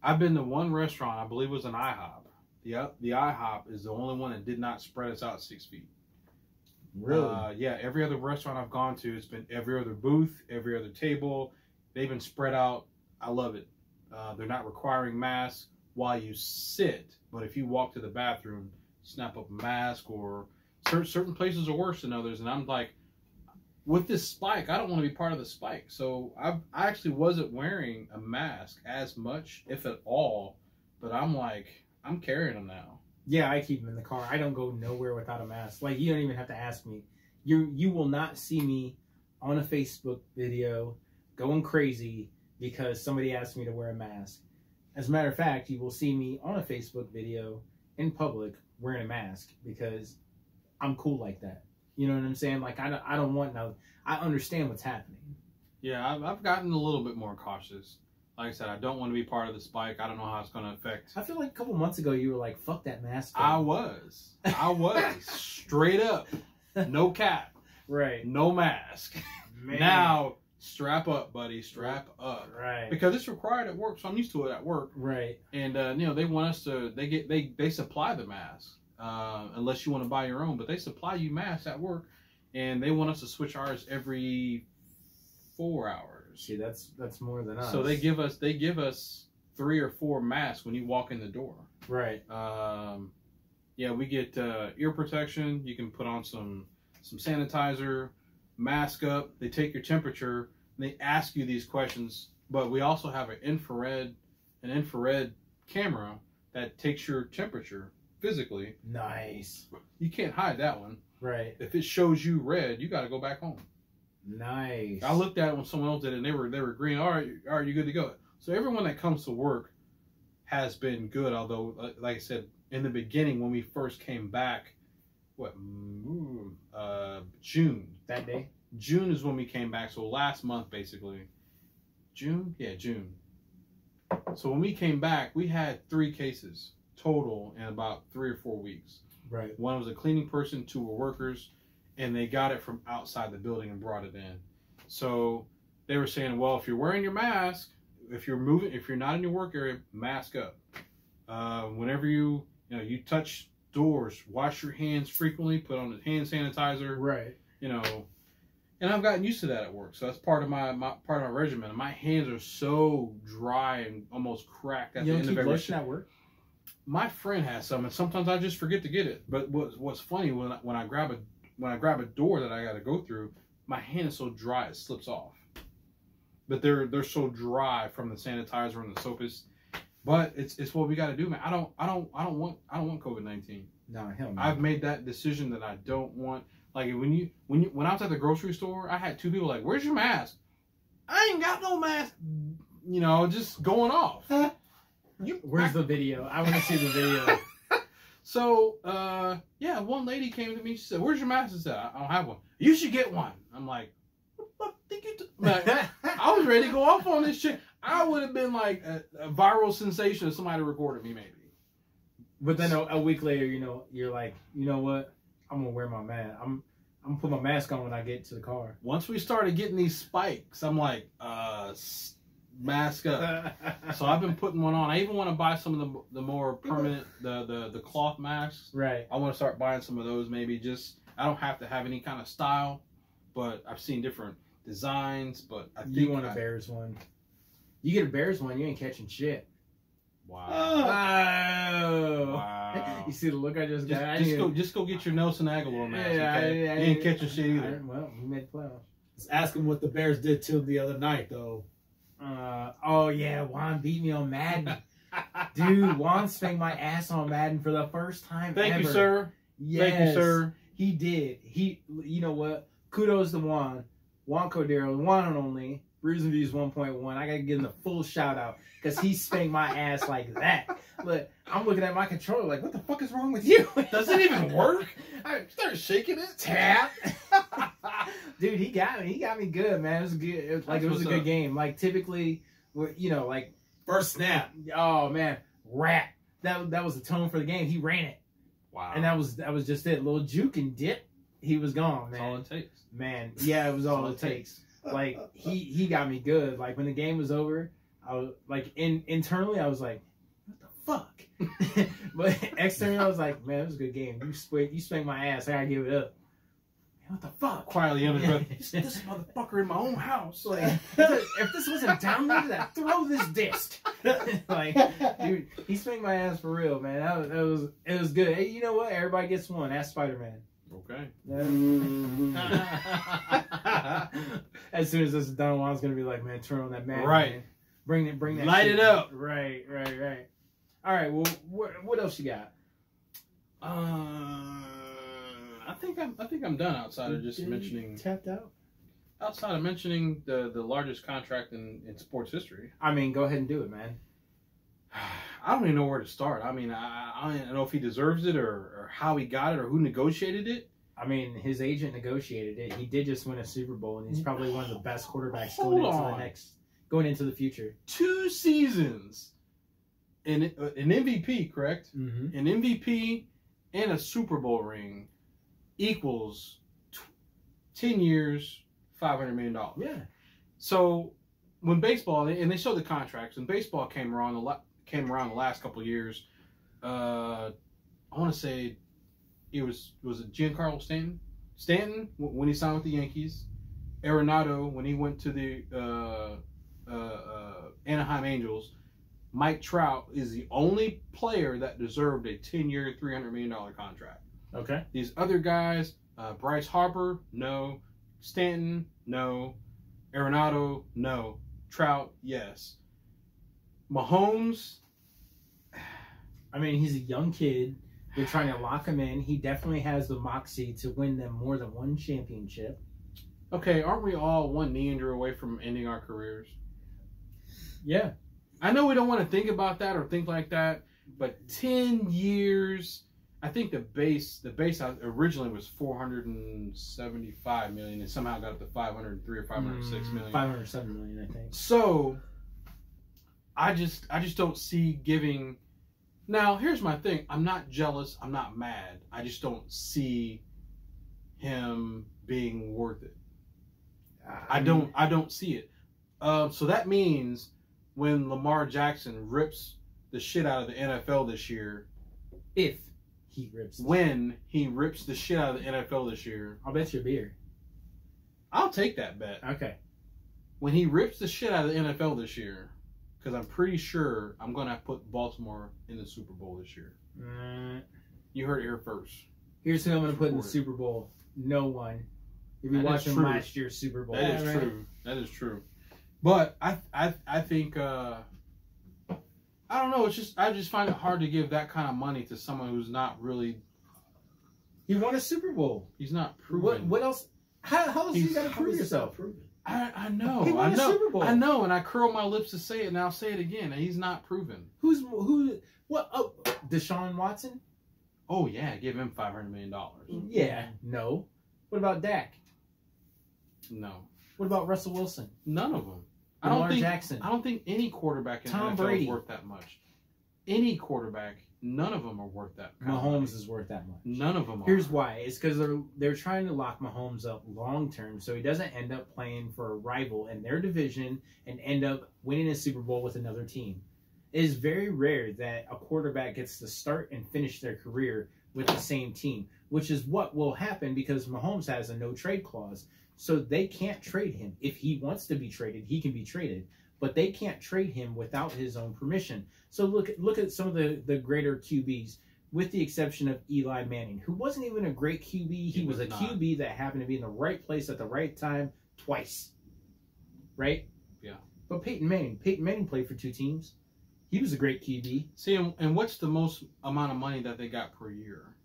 I've been to one restaurant, I believe it was an IHOP. The IHOP is the only one that did not spread us out 6 feet. Really? Yeah, every other restaurant I've gone to, it's been every other booth, every other table. They've been spread out. I love it. They're not requiring masks while you sit, but if you walk to the bathroom, snap up a mask, or certain places are worse than others. And I'm like, with this spike, I don't want to be part of the spike. So I actually wasn't wearing a mask as much, if at all, but I'm like, I'm carrying them now. Yeah, I keep them in the car. I don't go nowhere without a mask. Like, you don't even have to ask me. You will not see me on a Facebook video going crazy because somebody asked me to wear a mask. As a matter of fact, you will see me on a Facebook video in public wearing a mask because I'm cool like that. You know what I'm saying? Like, I don't want no... I understand what's happening. Yeah, I've gotten a little bit more cautious. Like I said, I don't want to be part of the spike. I don't know how it's going to affect. I feel like a couple months ago you were like, fuck that mask. I was. Straight up. No cap. Right. No mask. Man. Now, strap up, buddy. Strap up. Right. Because it's required at work, so I'm used to it at work. Right. And, you know, they want us to, they supply the masks. Unless you want to buy your own, but they supply you masks at work, and they want us to switch ours every 4 hours. See, that's more than us. So they give us 3 or 4 masks when you walk in the door. Right. Yeah, we get ear protection. You can put on some sanitizer, mask up. They take your temperature. And they ask you these questions, but we also have an infrared camera that takes your temperature physically. Nice. You can't hide that one. Right. If it shows you red, you got to go back home. Nice. I looked at it when someone else did it, and they were green. All right, you good to go. So everyone that comes to work has been good. Although, like I said, in the beginning when we first came back, June. That day? June is when we came back. So last month, basically. June? Yeah, June. So when we came back, we had 3 cases total in about 3 or 4 weeks. Right. One was a cleaning person, 2 were workers, and they got it from outside the building and brought it in. So they were saying, well, if you're wearing your mask, if you're not in your work area, mask up. Whenever you touch doors, wash your hands frequently, put on the hand sanitizer. Right. You know, and I've gotten used to that at work. So that's part of my regimen. And my hands are so dry and almost cracked at the end of every shift. At work? My friend has some, and sometimes I just forget to get it. But what's funny, when I grab a door that I got to go through, my hand is so dry it slips off. But they're so dry from the sanitizer and the soap. But it's what we got to do, man. I don't want COVID-19. No, hell no. I've made that decision that I don't want. Like when I was at the grocery store, I had 2 people like, "Where's your mask?" I ain't got no mask. You know, just going off. Where's the video? I want to see the video. So, yeah, one lady came to me. She said, "Where's your mask?" I said, "I don't have one." "You should get one." I'm like, "What the fuck think you like, I was ready to go off on this shit. I would have been like a viral sensation if somebody recorded me, maybe. But then a week later, you're like, you know what? I'm gonna wear my mask. I'm gonna put my mask on when I get to the car. Once we started getting these spikes, I'm like, mask up. So I've been putting one on. I even want to buy some of the more permanent, the cloth masks. Right. I want to start buying some of those. Maybe just, I don't have to have any kind of style, but I've seen different designs. But I think you want a Bears one. You get a Bears one, you ain't catching shit. Wow. Oh. Wow. You see the look I just got? Just go get your Nelson Aguilar mask. Okay? You ain't catching shit either. Well, we made the playoffs. Let's ask him what the Bears did to him the other night, though. Oh yeah, Juan beat me on Madden. Dude, Juan spanked my ass on Madden for the first time Thank ever. you, sir. Yes, Thank you, sir. He did. You know what? Kudos to Juan Cordero, one and only. Bruising Views 1.1. I gotta give him a full shout out because he spanked my ass like that. Look, I'm looking at my controller like, what the fuck is wrong with you? Does it even work? I started shaking it. Tap. Dude, he got me. He got me good, man. It was good. It was a good game. Like typically, like first snap. Oh man, rat. That was the tone for the game. He ran it. Wow. And that was just it. Little juke and dip. He was gone, man. That's all it takes. Man, yeah, it was all it takes. Like he got me good. Like when the game was over, I was like, internally, I was like, what the fuck? But externally, I was like, man, it was a good game. You spanked my ass. I gotta give it up. Man, what the fuck? Quietly under breath. This motherfucker in my own house. Like, if this wasn't downloaded, I'd throw this disc. Like, dude, he spanked my ass for real, man. It was good. Hey, you know what? Everybody gets one. Ask Spider-Man. Okay. As soon as this is done, Juan's gonna be like, man, turn on that man. Right. Man. Bring that. Light shit it up. Right. All right. Well, what else you got? I think I'm done outside of just mentioning tapped out. Outside of mentioning the largest contract in sports history. I mean, go ahead and do it, man. I don't even know where to start. I mean, I don't know if he deserves it or how he got it or who negotiated it. I mean, his agent negotiated it. He did just win a Super Bowl, and he's probably one of the best quarterbacks going into the future. 2 seasons, an MVP, correct? Mm-hmm. An MVP and a Super Bowl ring equals 10 years, $500 million. Yeah. So when baseball, and they showed the contracts, when baseball came around the last couple of years, I want to say it was it Giancarlo Stanton? Stanton when he signed with the Yankees, Arenado when he went to the Anaheim Angels. Mike Trout is the only player that deserved a 10-year, $300 million contract. Okay. These other guys, Bryce Harper, no. Stanton, no. Arenado, no. Trout, yes. Mahomes, I mean, he's a young kid. They're trying to lock him in. He definitely has the moxie to win them more than one championship. okay, aren't we all one knee injury away from ending our careers? Yeah. I know we don't want to think about that or think like that, but 10 years, I think the base originally was $475 million and somehow got up to $503 or $506 million. $507 million, I think. So I just don't see giving. Now, here's my thing. I'm not jealous. I'm not mad. I just don't see him being worth it. I don't see it. So that means when Lamar Jackson rips the shit out of the NFL this year, if he rips, when he rips the shit out of the NFL this year, I'll bet you a beer. I'll take that bet. Okay. When he rips the shit out of the NFL this year, because I'm pretty sure I'm going to put Baltimore in the Super Bowl this year. You heard it here first. Here's who I'm going to put in the Super Bowl. No one. If you're watching last year's Super Bowl. That is true. That is true. But I think I don't know. It's just I just find it hard to give that kind of money to someone who's not really. He won a Super Bowl. He's not proven. What else? How else you got to prove yourself? I know. He won a Super Bowl. I know, and I curl my lips to say it, and I'll say it again. And he's not proven. Who? What? Oh, Deshaun Watson. Oh yeah, give him $500 million. Yeah. No. What about Dak? No. What about Russell Wilson? None of them. Lamar Jackson. I don't think any quarterback in the NFL is worth that much. Any quarterback, none of them are worth that. Mahomes is worth that much. None of them are. Here's why. It's because they're trying to lock Mahomes up long term so he doesn't end up playing for a rival in their division and end up winning a Super Bowl with another team. It is very rare that a quarterback gets to start and finish their career with the same team, which is what will happen because Mahomes has a no-trade clause. So they can't trade him. If he wants to be traded, he can be traded. But they can't trade him without his own permission. So look at some of the greater QBs, with the exception of Eli Manning, who wasn't even a great QB. He was a QB that happened to be in the right place at the right time twice. Right? Yeah. But Peyton Manning played for 2 teams. He was a great QB. See, and what's the most amount of money that they got per year?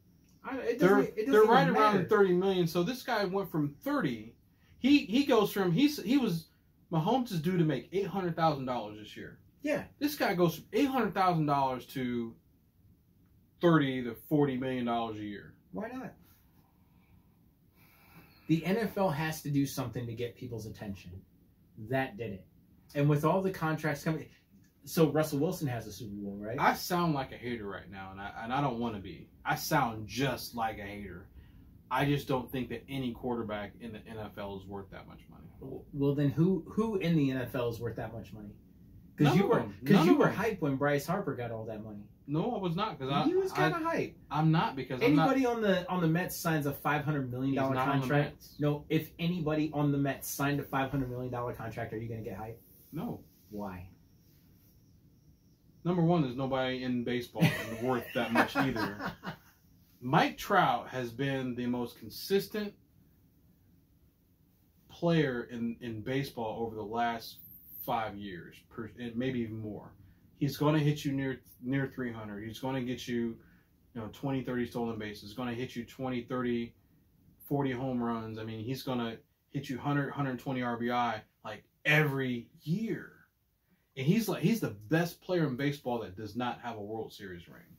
They're right around $30 million. So this guy went from 30. He goes from Mahomes is due to make $800,000 this year. Yeah. This guy goes from $800,000 to $30 to $40 million a year. Why not? The NFL has to do something to get people's attention. That did it. And with all the contracts coming, so Russell Wilson has a Super Bowl, right? I sound like a hater right now, and I don't want to be. I sound just like a hater. I just don't think that any quarterback in the NFL is worth that much money. Well, then who in the NFL is worth that much money? Because you were None of you were them. hyped when Bryce Harper got all that money. No, I was not. Because He was kind of hyped. I'm not because Anybody on the Mets signs a $500 million He's not on the contract. Mets. No, if anybody on the Mets signed a $500 million contract, are you going to get hyped? No. Why? Number one, there's nobody in baseball worth that much either. Mike Trout has been the most consistent player in baseball over the last 5 years, maybe even more. He's going to hit you near 300. He's going to get you, 20, 30 stolen bases. He's going to hit you 20, 30, 40 home runs. I mean, he's going to hit you 100, 120 RBI like every year. And he's the best player in baseball that does not have a World Series ring.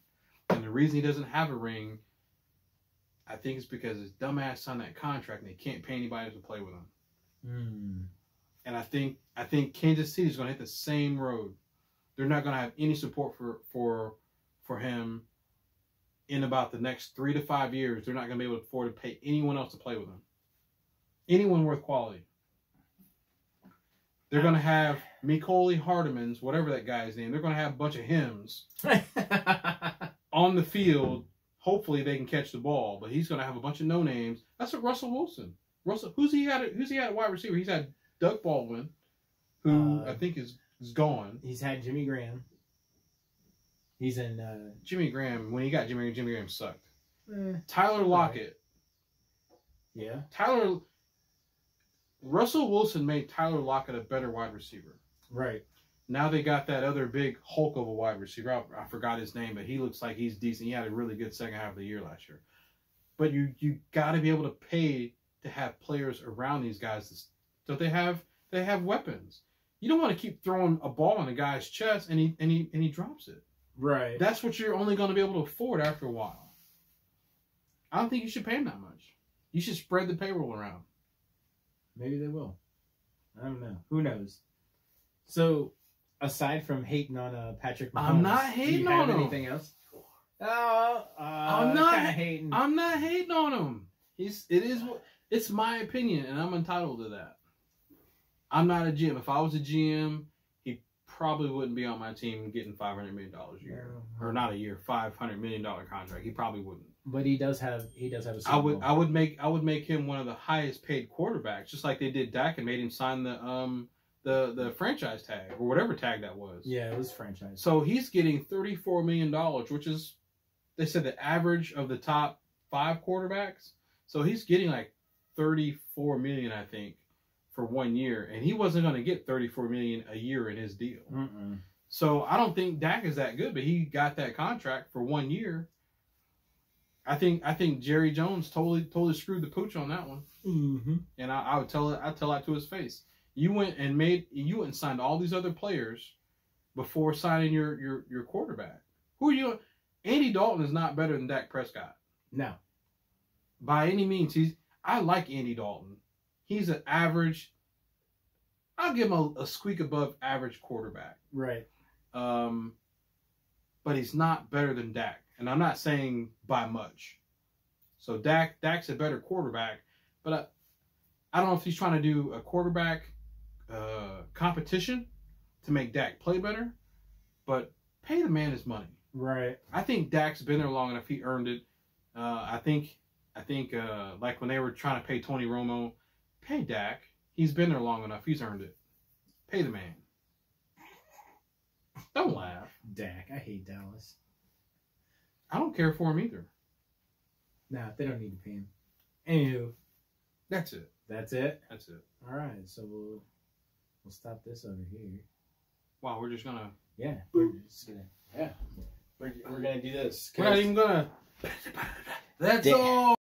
And the reason he doesn't have a ring, I think it's because his dumbass signed that contract and they can't pay anybody to play with him. And I think Kansas City is going to hit the same road. They're not going to have any support for him in about the next 3 to 5 years. They're not going to be able to afford to pay anyone else to play with him. Anyone worth quality. They're going to have Mikoli Hardemans, whatever that guy's name. They're going to have a bunch of hymns on the field. Hopefully they can catch the ball, but he's going to have a bunch of no names. That's what Russell Wilson. Who's he had at wide receiver? He's had Doug Baldwin, who I think is gone. He's had Jimmy Graham. He's in Jimmy Graham. When he got Jimmy Graham sucked. Tyler Lockett. Yeah. Russell Wilson made Tyler Lockett a better wide receiver. Right. Now they got that other big hulk of a wide receiver. I forgot his name, but he looks like he's decent. He had a really good second half of the year last year. But you got to be able to pay to have players around these guys so they have weapons. You don't want to keep throwing a ball on a guy's chest and he drops it. Right. That's what you're only going to be able to afford after a while. I don't think you should pay him that much. You should spread the payroll around. Maybe they will. I don't know. Who knows? So, aside from hating on Patrick Mahomes, I'm not hating on him. Anything else? I'm not hating. I'm not hating on him. It's my opinion, and I'm entitled to that. I'm not a GM. If I was a GM, he probably wouldn't be on my team getting $500 million a year, or not a year, $500 million contract. He probably wouldn't. But he does have a. I would make him one of the highest paid quarterbacks, just like they did Dak and made him sign the franchise tag or whatever tag that was. Yeah, it was franchise. So he's getting $34 million, which is, they said, the average of the top 5 quarterbacks. So he's getting like $34 million, I think, for 1 year, and he wasn't going to get $34 million a year in his deal. So I don't think Dak is that good, but he got that contract for 1 year. I think Jerry Jones totally screwed the pooch on that one. And I would tell that to his face. You went and signed all these other players before signing your quarterback. Who are you? Andy Dalton is not better than Dak Prescott. No. By any means. I like Andy Dalton. He's an average. I'll give him a squeak above average quarterback. Right. But he's not better than Dak. And I'm not saying by much. So Dak's a better quarterback. But I don't know if he's trying to do a quarterback competition to make Dak play better. But pay the man his money. Right. I think Dak's been there long enough. He earned it. I think like when they were trying to pay Tony Romo, pay Dak. He's been there long enough. He's earned it. Pay the man. Don't laugh. Dak. I hate Dallas. I don't care for him either. Nah, they don't need to pay him. Anywho. That's it. That's it? That's it. All right. So we'll stop this over here. Wow, we're just going to... Yeah. We're just going to... Yeah. We're going to do this. We're not even going to... That's all.